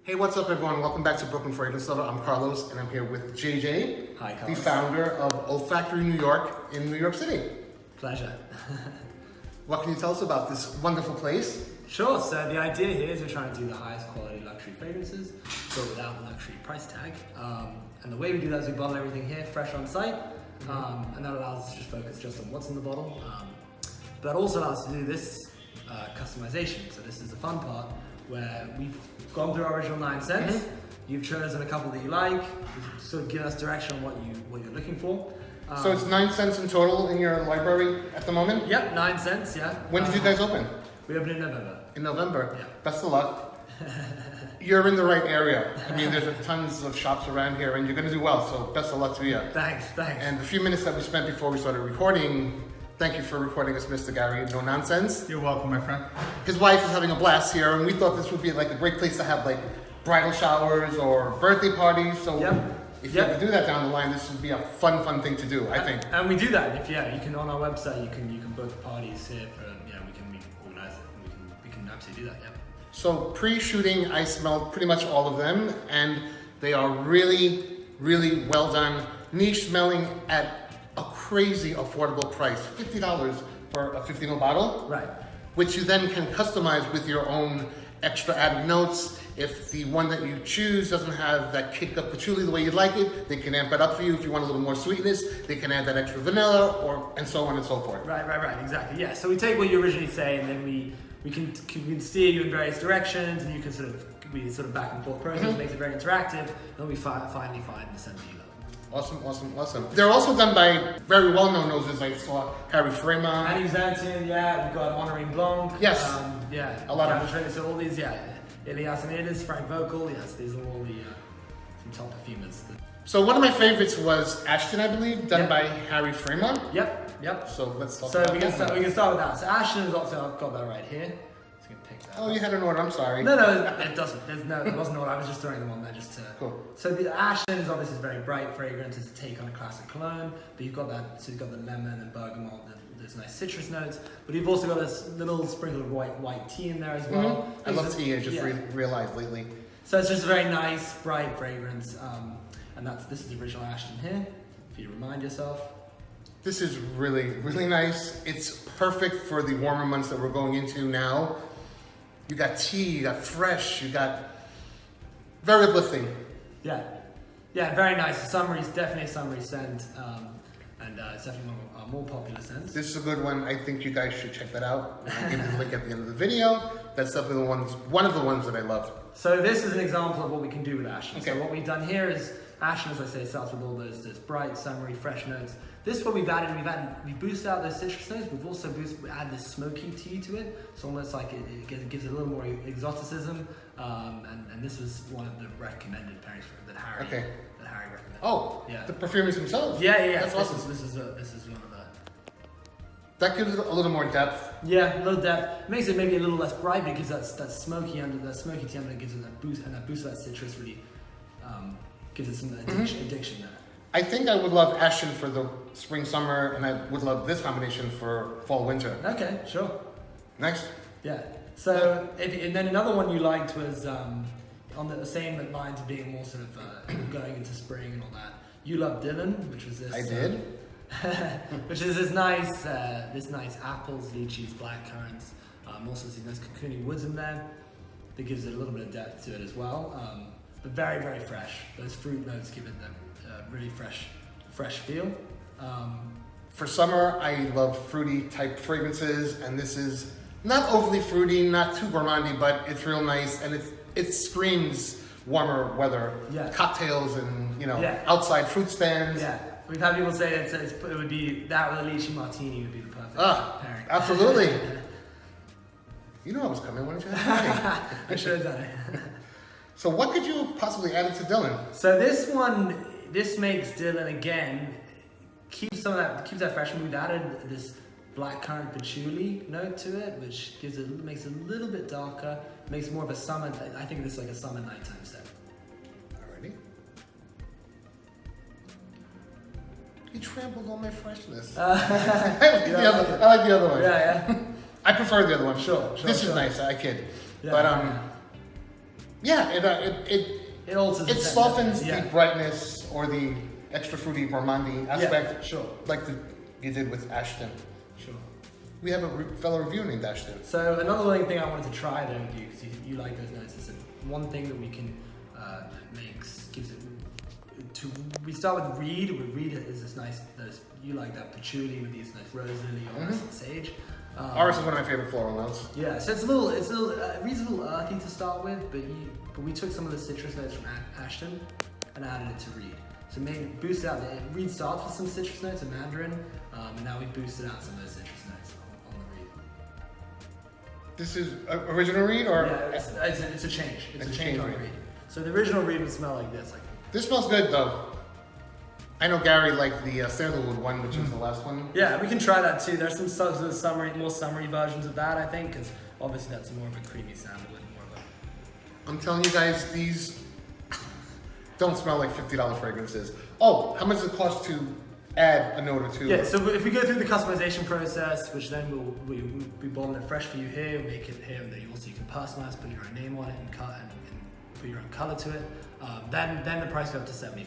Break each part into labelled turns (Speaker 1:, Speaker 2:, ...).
Speaker 1: Hey, what's up everyone? Welcome back to Brooklyn Fragrance Lover. I'm Carlos and I'm here with JJ,
Speaker 2: Hi, Carlos.
Speaker 1: the founder of Olfactory New York in New York City.
Speaker 2: Pleasure.
Speaker 1: What can you tell us about this wonderful place?
Speaker 2: Sure, so the idea here is we're trying to do the highest quality luxury fragrances, but without the luxury price tag. And the way we do that is we bottle everything here fresh on site, and that allows us to just focus just on what's in the bottle. But that also allows us to do this customization. So this is the fun part, where we've gone through our original 9 cents. You've chosen a couple that you like. You've sort of given us direction on what you're looking for.
Speaker 1: So it's 9 cents in total in your library at the moment?
Speaker 2: Yep, 9 cents. Yeah.
Speaker 1: When did you guys open?
Speaker 2: We opened in November.
Speaker 1: In November.
Speaker 2: Yeah.
Speaker 1: Best of luck. You're in the right area. I mean, there's tons of shops around here, and you're going to do well. So best of luck to you.
Speaker 2: Thanks.
Speaker 1: And the few minutes that we spent before we started recording. Thank you for recording us, Mr. Gary. No nonsense.
Speaker 3: You're welcome, my friend.
Speaker 1: His wife is having a blast here, and we thought this would be like a great place to have like bridal showers or birthday parties. So if you ever do that down the line, this would be a fun thing to do, I think.
Speaker 2: And we do that. If you can on our website, you can book parties here for we can organize it. We can absolutely do that. Yeah.
Speaker 1: So pre-shooting, I smelled pretty much all of them, and they are really well done. Niche smelling at a crazy affordable price, $50 for a 50 ml bottle.
Speaker 2: Right.
Speaker 1: Which you then can customize with your own extra added notes. If the one that you choose doesn't have that kick of patchouli the way you'd like it, they can amp it up for you. If you want a little more sweetness, they can add that extra vanilla, and so on and so forth.
Speaker 2: Right, exactly. Yeah. So we take what you originally say, and then we can steer you in various directions, and you can sort of back and forth process, makes it very interactive, and then we finally find the scent that you love.
Speaker 1: Awesome. They're also done by very well-known noses. I saw Harry Fremont.
Speaker 2: Annie Xantian, yeah. We've got Honorine Blanc.
Speaker 1: Yes.
Speaker 2: A lot of so all these, Ilias Amidas, Frank Vocal. Yes, these are all the some top perfumers.
Speaker 1: So one of my favorites was Ashton, I believe, done by Harry Fremont.
Speaker 2: Yep.
Speaker 1: So let's talk
Speaker 2: So
Speaker 1: about
Speaker 2: we can start with that. So Ashton is also, I've got that right here. So you can pick that.
Speaker 1: Oh, you had an order. I'm sorry.
Speaker 2: No, it doesn't. It wasn't all. I was just throwing them on there just to.
Speaker 1: Cool.
Speaker 2: So the Ashton is obviously a very bright fragrance. It's a take on a classic cologne, but you've got that. So you've got the lemon and bergamot. There's nice citrus notes, but you've also got this little sprinkle of white tea in there as well.
Speaker 1: I love tea. I just realized lately.
Speaker 2: So it's just a very nice, bright fragrance, and this is the original Ashton here. If you remind yourself.
Speaker 1: This is really nice. It's perfect for the warmer months that we're going into now. You got tea, you got fresh, you got very uplifting.
Speaker 2: Yeah, very nice. Definitely a summery scent, and it's definitely one of our more popular scents.
Speaker 1: This is a good one. I think you guys should check that out. I'll give you the link at the end of the video. That's definitely one of the ones that I loved.
Speaker 2: So this is an example of what we can do with Ashton.
Speaker 1: Okay.
Speaker 2: So what we've done here is Ashton, as I say, starts with all those bright, summery, fresh notes. This what we boosted out those citrus notes. We've also added this smoky tea to it. So almost like it gives it a little more exoticism. And this was one of the recommended pairings that Harry recommended.
Speaker 1: Oh, yeah. The perfumers themselves.
Speaker 2: Yeah.
Speaker 1: That's awesome.
Speaker 2: This is one of the.
Speaker 1: That gives it a little more depth.
Speaker 2: Yeah, a little depth. It makes it maybe a little less bright because that smoky tea under gives it that boost, and that boost of that citrus really gives it some addiction there.
Speaker 1: I think I would love Ashton for the spring, summer, and I would love this combination for fall, winter.
Speaker 2: Okay, sure.
Speaker 1: Next.
Speaker 2: Yeah. So, and then another one you liked was on the same lines of being more sort of going into spring and all that. You loved Dylan, which was this.
Speaker 1: I did.
Speaker 2: Which is this nice apples, lychees, blackcurrants. Also some nice cocooning woods in there. That gives it a little bit of depth to it as well. But very fresh. Those fruit notes give it the really fresh feel.
Speaker 1: For summer, I love fruity type fragrances, and this is not overly fruity, not too gourmandy, but it's real nice, and it screams warmer weather.
Speaker 2: Yeah.
Speaker 1: Cocktails and outside fruit stands.
Speaker 2: Yeah. We've had people say it would be that with a lychee martini would be the perfect pairing.
Speaker 1: Absolutely. You know I was coming, why don't you have me?
Speaker 2: I should have done it.
Speaker 1: So what could you have possibly added to Dylan?
Speaker 2: So this makes Dylan again, keeps that fresh. We've added this blackcurrant patchouli note to it, which makes it a little bit darker, makes more of a summer. I think this is like a summer nighttime scent.
Speaker 1: Alrighty. You trampled on my freshness. I like the other one.
Speaker 2: Yeah.
Speaker 1: I prefer the other one.
Speaker 2: Sure.
Speaker 1: This is nice. I kid.
Speaker 2: Yeah,
Speaker 1: But Yeah,
Speaker 2: It alters.
Speaker 1: it
Speaker 2: the scent,
Speaker 1: softens
Speaker 2: doesn't it?
Speaker 1: the brightness or the extra fruity gourmandy aspect.
Speaker 2: Yeah, sure.
Speaker 1: Like you did with Ashton.
Speaker 2: Sure.
Speaker 1: We have a fellow reviewer named Ashton.
Speaker 2: So another thing I wanted to try though with you, because you like those notes, is that one thing that we can gives it. We start with reed. With reed is this nice. You like that patchouli with these nice rose lily, orris, and sage.
Speaker 1: Ours is one of my favorite floral notes.
Speaker 2: Yeah, so reed's a little earthy to start with, but we took some of the citrus notes from Ashton and added it to reed. So boosted out reed starts with some citrus notes and mandarin, and now we boosted out some of those citrus notes on the reed.
Speaker 1: This is original reed, or
Speaker 2: yeah, it's a change. It's a change on reed. So the original reed would smell like this.
Speaker 1: This smells good though. I know Gary liked the sandalwood one, which was the last one.
Speaker 2: Yeah, we can try that too. There's some sort of more summery versions of that, I think, because obviously that's more of a creamy sandalwood,
Speaker 1: I'm telling you guys, these don't smell like $50 fragrances. Oh, how much does it cost to add a note or two?
Speaker 2: Yeah, so if we go through the customization process, which then we bottle it fresh for you here, make it here, and then you can personalize, put your own name on it, and cut and put your own color to it. Then the price goes up to $75.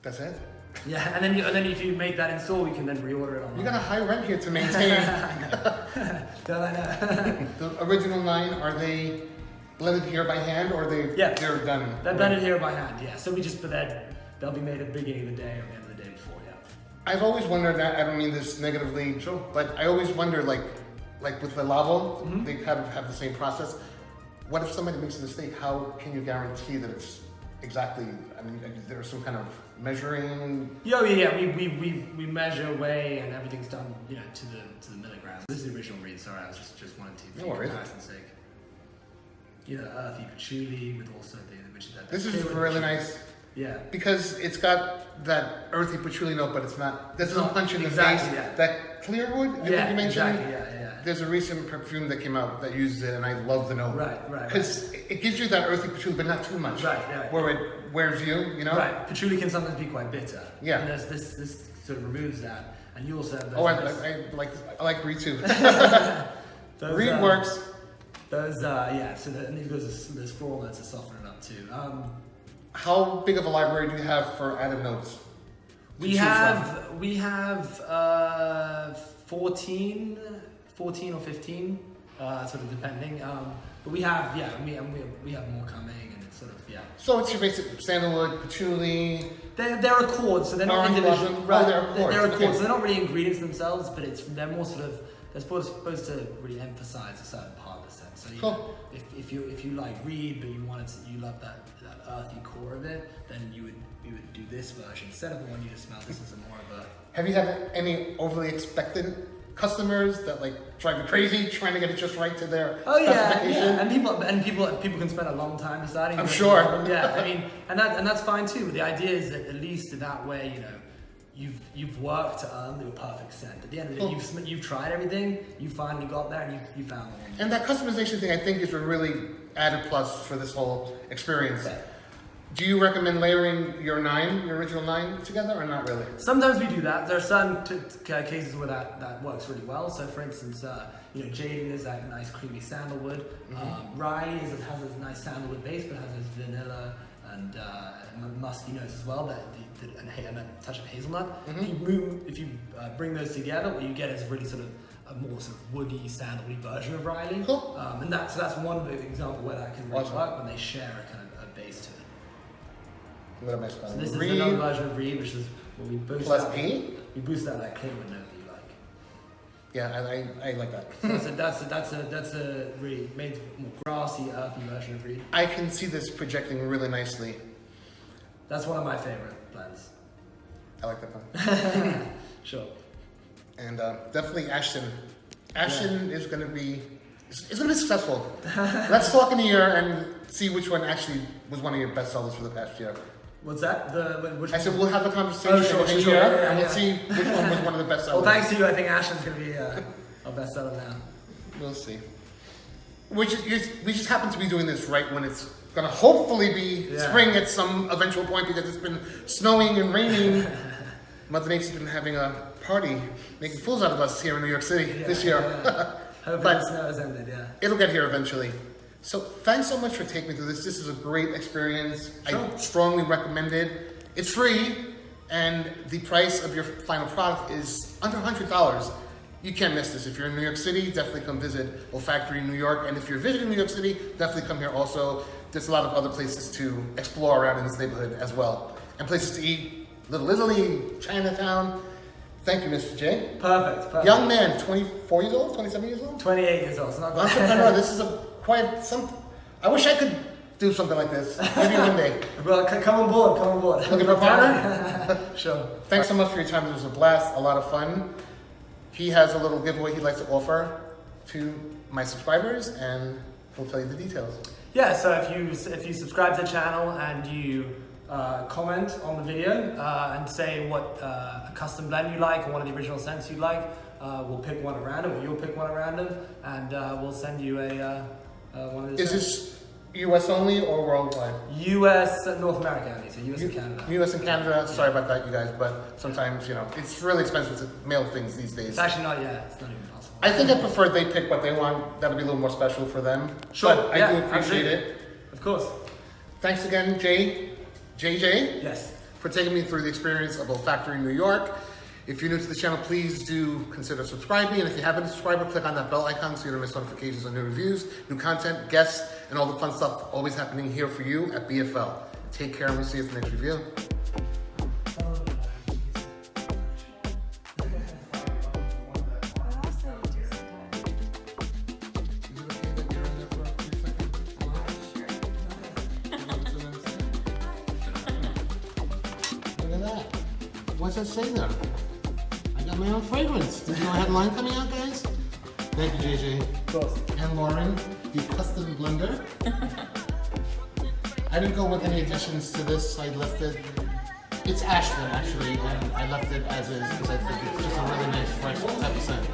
Speaker 1: That's it?
Speaker 2: Yeah, and then if you make that in store, we can then reorder it online.
Speaker 1: You got a high rent here to maintain.
Speaker 2: Don't I know?
Speaker 1: The original 9, are they blended here by hand, or they're done?
Speaker 2: They're blended here by hand, yeah. So they'll be made at the beginning of the day or the end of the day before, yeah.
Speaker 1: I've always wondered, I don't mean this negatively,
Speaker 2: sure,
Speaker 1: but I always wonder, like with the Lavo, they kind of have the same process. What if somebody makes a mistake? How can you guarantee that it's exactly, I mean, there's some kind of measuring?
Speaker 2: Yeah, we measure, weigh, and everything's done, to the milligrams. This is the original read, sorry, I was just wanted to, for comparison's sake. Earthy patchouli with also which is that.
Speaker 1: This is really nice.
Speaker 2: Yeah.
Speaker 1: Because it's got that earthy patchouli note, but it's not, there's no punch in the face.
Speaker 2: Yeah.
Speaker 1: That clear wood, I think you mentioned.
Speaker 2: Exactly, yeah.
Speaker 1: There's a recent perfume that came out that uses it, and I love the note.
Speaker 2: Right.
Speaker 1: Because it gives you that earthy patchouli, but not too much.
Speaker 2: Right.
Speaker 1: Where it wears you know?
Speaker 2: Right. Patchouli can sometimes be quite bitter.
Speaker 1: Yeah.
Speaker 2: And this sort of removes that. And you also have
Speaker 1: those. I like reed too. Reed works.
Speaker 2: Those, so there's floral notes to soften it up too.
Speaker 1: How big of a library do you have for added notes?
Speaker 2: We have 14 or 15, sort of depending. But we have more coming, and it's sort of
Speaker 1: So it's your basic sandalwood, patchouli.
Speaker 2: They're accords, so they're not individual.
Speaker 1: Right, they're accords.
Speaker 2: So they're not really ingredients themselves, but they're more sort of, they're supposed to really emphasize a certain part of the scent. So if you like reed, but you love that earthy core of it, then you would do this version instead of the one you just smell. This is more of a.
Speaker 1: Have you had any overly expectant customers that drive you crazy trying to get it just right to their specification?
Speaker 2: And people can spend a long time deciding.
Speaker 1: I'm sure.
Speaker 2: I mean, and that's fine too. But the idea is that at least in that way, you've worked to earn the perfect scent. At the end of the day, you've tried everything. You finally got there, and you found the one.
Speaker 1: And that customization thing, I think, is a really added plus for this whole experience.
Speaker 2: Okay.
Speaker 1: Do you recommend layering your original 9 together, or not really?
Speaker 2: Sometimes we do that. There are certain cases where that works really well. So, for instance, Jaden is that nice creamy sandalwood. Riley has this nice sandalwood base, but has this vanilla and musky notes as well, and a touch of hazelnut. If you bring those together, what you get is really sort of a more sort of woody, sandalwoody version of Riley.
Speaker 1: Cool.
Speaker 2: And that's one example where that can really work when they share a kind of a base to it.
Speaker 1: What am I spelling?
Speaker 2: So this is another version of reed, which is where we boost
Speaker 1: plus
Speaker 2: out. We boost out that claywood note that you like.
Speaker 1: Yeah, I like that.
Speaker 2: So that's a really made more grassy, earthy version of reed.
Speaker 1: I can see this projecting really nicely.
Speaker 2: That's one of my favorite blends.
Speaker 1: I like that one.
Speaker 2: Sure.
Speaker 1: And definitely Ashton. Ashton is going to be successful. Let's talk in a year and see which one actually was one of your best sellers for the past year.
Speaker 2: What's that?
Speaker 1: I said we'll have a conversation in a year and we'll see which one was one of the best sellers.
Speaker 2: Well, thanks to you, I think Ashton's going to be a best seller now.
Speaker 1: We'll see. We just happen to be doing this right when it's going to hopefully be spring at some eventual point, because it's been snowing and raining. Mother Nature's been having a party, making fools out of us here in New York City this year.
Speaker 2: Hopefully the snow has ended,
Speaker 1: It'll get here eventually. So thanks so much for taking me through this. This is a great experience.
Speaker 2: Sure.
Speaker 1: I strongly recommend it. It's free, and the price of your final product is under $100. You can't miss this. If you're in New York City, definitely come visit Olfactory New York. And if you're visiting New York City, definitely come here also. There's a lot of other places to explore around in this neighborhood as well. And places to eat. Little Italy, Chinatown. Thank you, Mr. J.
Speaker 2: Perfect.
Speaker 1: Young man, 24 years old, 27 years old?
Speaker 2: 28 years old. So not
Speaker 1: Entrepreneur, this is I wish I could do something like this. Maybe one day.
Speaker 2: Well, come on board.
Speaker 1: Looking for a partner?
Speaker 2: Sure.
Speaker 1: Thanks so much for your time. It was a blast, a lot of fun. He has a little giveaway he'd like to offer to my subscribers, and he'll tell you the details.
Speaker 2: Yeah, so if you subscribe to the channel and you comment on the video and say what a custom blend you like or one of the original scents you like, we'll pick one at random, or you'll pick one at random, and we'll send you one of these.
Speaker 1: Is this US only or worldwide?
Speaker 2: US, North America only, so US and Canada.
Speaker 1: US and Canada, sorry about that, you guys, but sometimes, it's really expensive to mail things these days.
Speaker 2: It's actually not yet, it's not even possible.
Speaker 1: I think I prefer they pick what they want. That'll be a little more special for them.
Speaker 2: Sure,
Speaker 1: But I do appreciate it.
Speaker 2: Of course.
Speaker 1: Thanks again, JJ,
Speaker 2: Yes.
Speaker 1: for taking me through the experience of Olfactory New York. If you're new to the channel, please do consider subscribing. And if you haven't been a subscriber, click on that bell icon so you don't miss notifications on new reviews, new content, guests, and all the fun stuff always happening here for you at BFL. Take care, and we'll see you at the next review. Look at that. What's that say there? I got my own fragrance. Did you know I had line coming out, guys? Thank you, JJ.
Speaker 2: Of course.
Speaker 1: And Lauren, the custom blender. I didn't go with any additions to this. I left it. It's Ashland, actually, and I left it as is because I think it's just a really nice, fresh type of scent.